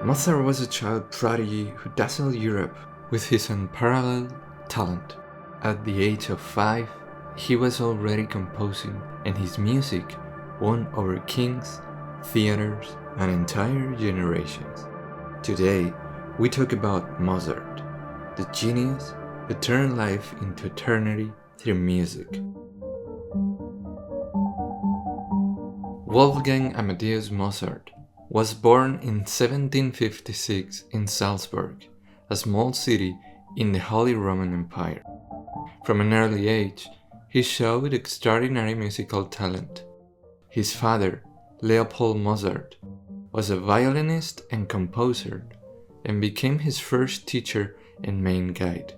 Mozart was a child prodigy who dazzled Europe with his unparalleled talent. At the age of 5, he was already composing, and his music won over kings, theaters, and entire generations. Today, we talk about Mozart, the genius who turned life into eternity through music. Wolfgang Amadeus Mozart was born in 1756 in Salzburg, a small city in the Holy Roman Empire. From an early age, he showed extraordinary musical talent. His father, Leopold Mozart, was a violinist and composer, and became his first teacher and main guide.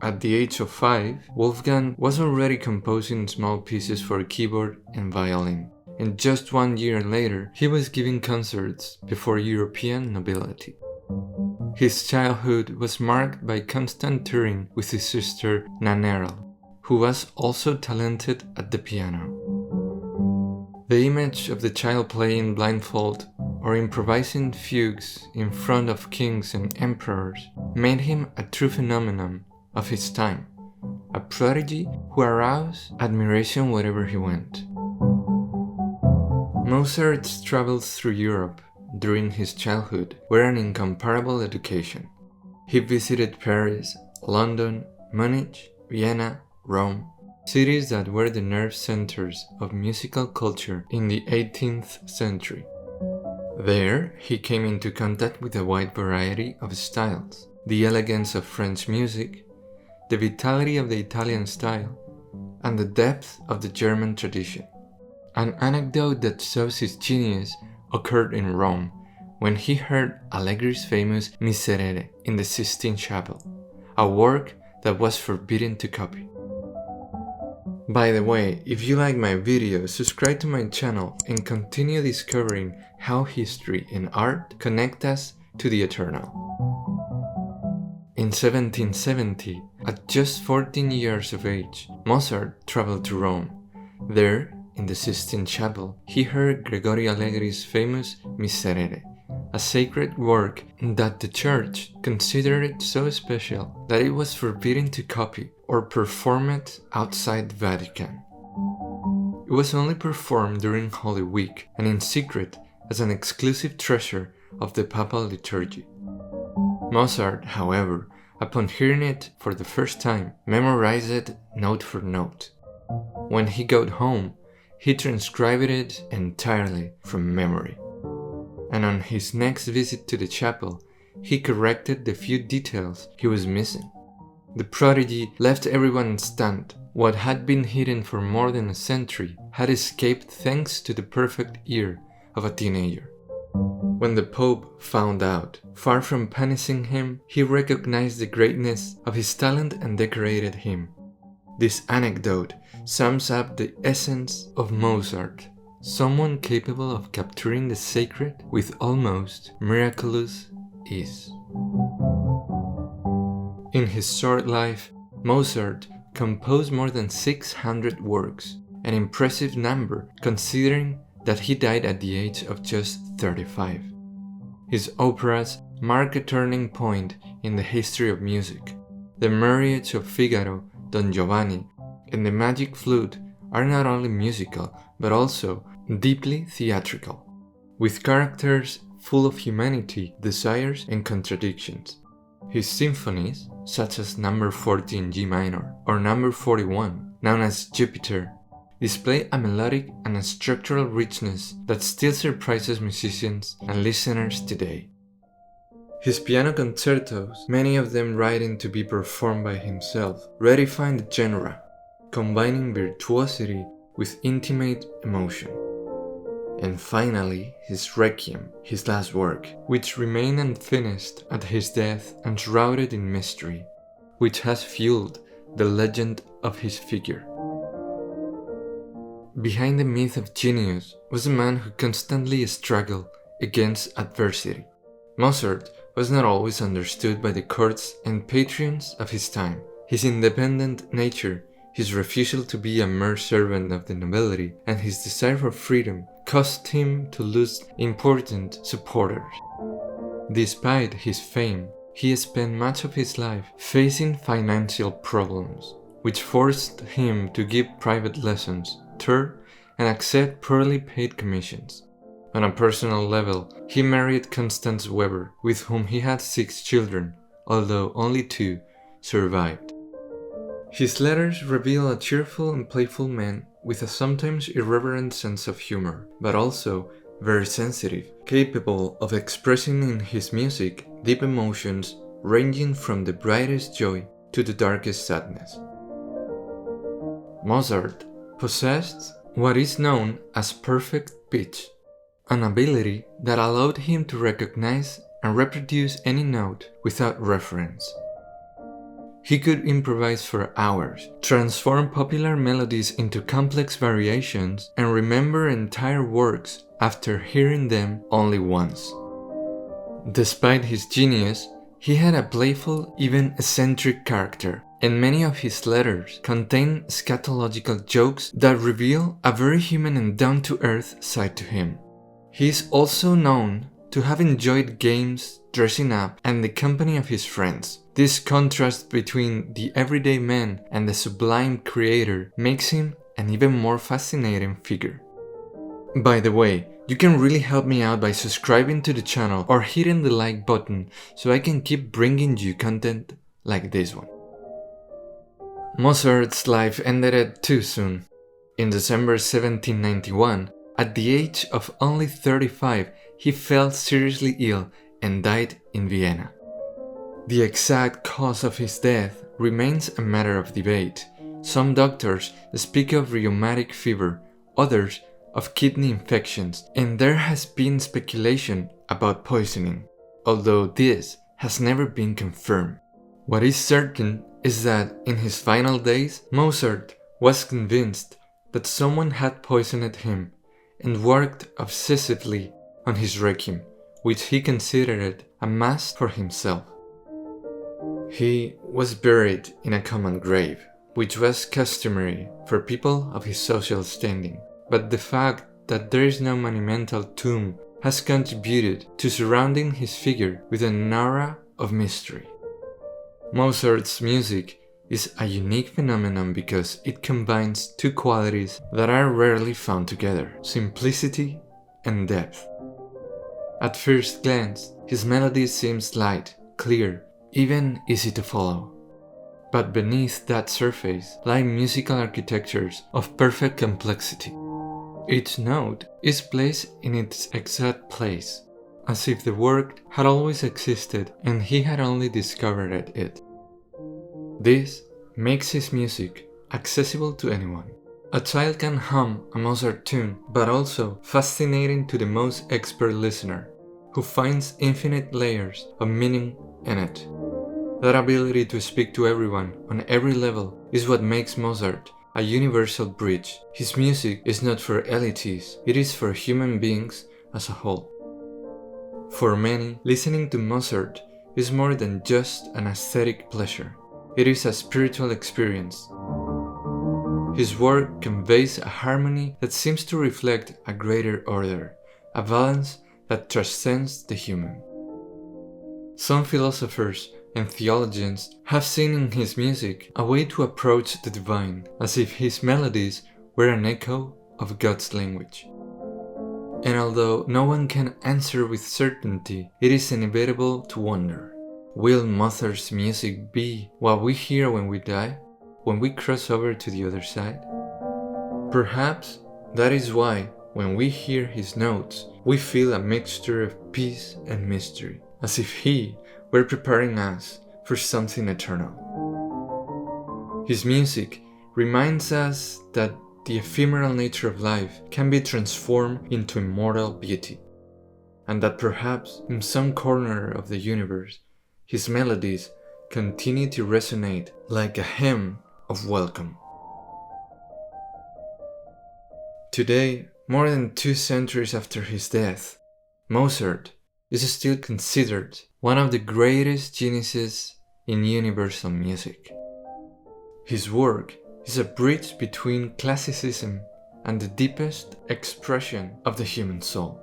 At the age of 5, Wolfgang was already composing small pieces for keyboard and violin, and just 1 year later, he was giving concerts before European nobility. His childhood was marked by constant touring with his sister Nannerl, who was also talented at the piano. The image of the child playing blindfold or improvising fugues in front of kings and emperors made him a true phenomenon of his time, a prodigy who aroused admiration wherever he went. Mozart's travels through Europe during his childhood were an incomparable education. He visited Paris, London, Munich, Vienna, Rome, cities that were the nerve centers of musical culture in the 18th century. There, he came into contact with a wide variety of styles, the elegance of French music, the vitality of the Italian style, and the depth of the German tradition. An anecdote that shows his genius occurred in Rome when he heard Allegri's famous Miserere in the Sistine Chapel, a work that was forbidden to copy. By the way, if you like my video, subscribe to my channel and continue discovering how history and art connect us to the eternal. In 1770, at just 14 years of age, Mozart traveled to Rome. There, in the Sistine Chapel, he heard Gregorio Allegri's famous Miserere, a sacred work that the church considered so special that it was forbidden to copy or perform it outside the Vatican. It was only performed during Holy Week and in secret as an exclusive treasure of the papal liturgy. Mozart, however, upon hearing it for the first time, memorized it note for note. When he got home, he transcribed it entirely from memory. And on his next visit to the chapel, he corrected the few details he was missing. The prodigy left everyone stunned. What had been hidden for more than a century had escaped thanks to the perfect ear of a teenager. When the Pope found out, far from punishing him, he recognized the greatness of his talent and decorated him. This anecdote sums up the essence of Mozart, someone capable of capturing the sacred with almost miraculous ease. In his short life, Mozart composed more than 600 works, an impressive number considering that he died at the age of just 35. His operas mark a turning point in the history of music. The Marriage of Figaro, Don Giovanni, and the Magic Flute are not only musical, but also deeply theatrical, with characters full of humanity, desires, and contradictions. His symphonies, such as No. 40 in G minor or No. 41, known as Jupiter, display a melodic and a structural richness that still surprises musicians and listeners today. His piano concertos, many of them written to be performed by himself, redefine the genre, combining virtuosity with intimate emotion. And finally, his Requiem, his last work, which remained unfinished at his death and shrouded in mystery, which has fueled the legend of his figure. Behind the myth of genius was a man who constantly struggled against adversity. Mozart was not always understood by the courts and patrons of his time. His independent nature, his refusal to be a mere servant of the nobility, and his desire for freedom caused him to lose important supporters. Despite his fame, he spent much of his life facing financial problems, which forced him to give private lessons, tour, and accept poorly paid commissions. On a personal level, he married Constance Weber, with whom he had 6 children, although only 2 survived. His letters reveal a cheerful and playful man with a sometimes irreverent sense of humor, but also very sensitive, capable of expressing in his music deep emotions ranging from the brightest joy to the darkest sadness. Mozart possessed what is known as perfect pitch, an ability that allowed him to recognize and reproduce any note without reference. He could improvise for hours, transform popular melodies into complex variations, and remember entire works after hearing them only once. Despite his genius, he had a playful, even eccentric character, and many of his letters contain scatological jokes that reveal a very human and down-to-earth side to him. He is also known to have enjoyed games, dressing up, and the company of his friends. This contrast between the everyday man and the sublime creator makes him an even more fascinating figure. By the way, you can really help me out by subscribing to the channel or hitting the like button so I can keep bringing you content like this one. Mozart's life ended too soon. In December 1791, at the age of only 35, he fell seriously ill and died in Vienna. The exact cause of his death remains a matter of debate. Some doctors speak of rheumatic fever, others of kidney infections, and there has been speculation about poisoning, although this has never been confirmed. What is certain is that in his final days, Mozart was convinced that someone had poisoned him and worked obsessively on his requiem, which he considered a mass for himself. He was buried in a common grave, which was customary for people of his social standing, but the fact that there is no monumental tomb has contributed to surrounding his figure with an aura of mystery. Mozart's music is a unique phenomenon because it combines 2 qualities that are rarely found together: simplicity and depth. At first glance, his melody seems light, clear, even easy to follow. But beneath that surface lie musical architectures of perfect complexity. Each note is placed in its exact place, as if the work had always existed and he had only discovered it. This makes his music accessible to anyone. A child can hum a Mozart tune, but also fascinating to the most expert listener, who finds infinite layers of meaning in it. That ability to speak to everyone on every level is what makes Mozart a universal bridge. His music is not for elites, it is for human beings as a whole. For many, listening to Mozart is more than just an aesthetic pleasure. It is a spiritual experience. His work conveys a harmony that seems to reflect a greater order, a balance that transcends the human. Some philosophers and theologians have seen in his music a way to approach the divine, as if his melodies were an echo of God's language. And although no one can answer with certainty, it is inevitable to wonder: will Mozart's music be what we hear when we die, when we cross over to the other side? Perhaps that is why, when we hear his notes, we feel a mixture of peace and mystery, as if he were preparing us for something eternal. His music reminds us that the ephemeral nature of life can be transformed into immortal beauty, and that perhaps in some corner of the universe, his melodies continue to resonate like a hymn of welcome. Today, more than 2 centuries after his death, Mozart is still considered one of the greatest geniuses in universal music. His work is a bridge between classicism and the deepest expression of the human soul.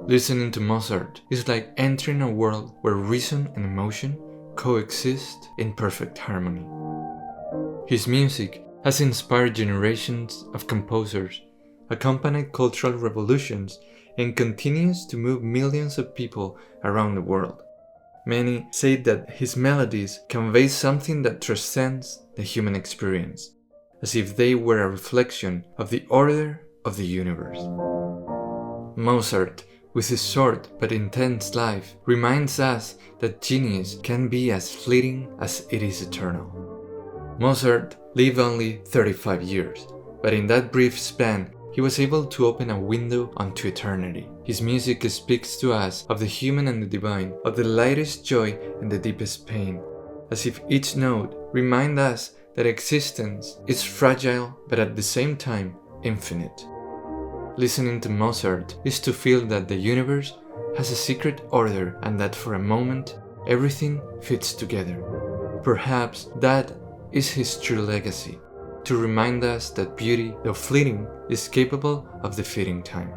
Listening to Mozart is like entering a world where reason and emotion coexist in perfect harmony. His music has inspired generations of composers, accompanied cultural revolutions, and continues to move millions of people around the world. Many say that his melodies convey something that transcends the human experience, as if they were a reflection of the order of the universe. Mozart, with his short but intense life, reminds us that genius can be as fleeting as it is eternal. Mozart lived only 35 years, but in that brief span, he was able to open a window onto eternity. His music speaks to us of the human and the divine, of the lightest joy and the deepest pain, as if each note reminds us that existence is fragile but at the same time infinite. Listening to Mozart is to feel that the universe has a secret order and that for a moment everything fits together. Perhaps that is his true legacy, to remind us that beauty, though fleeting, is capable of defeating time.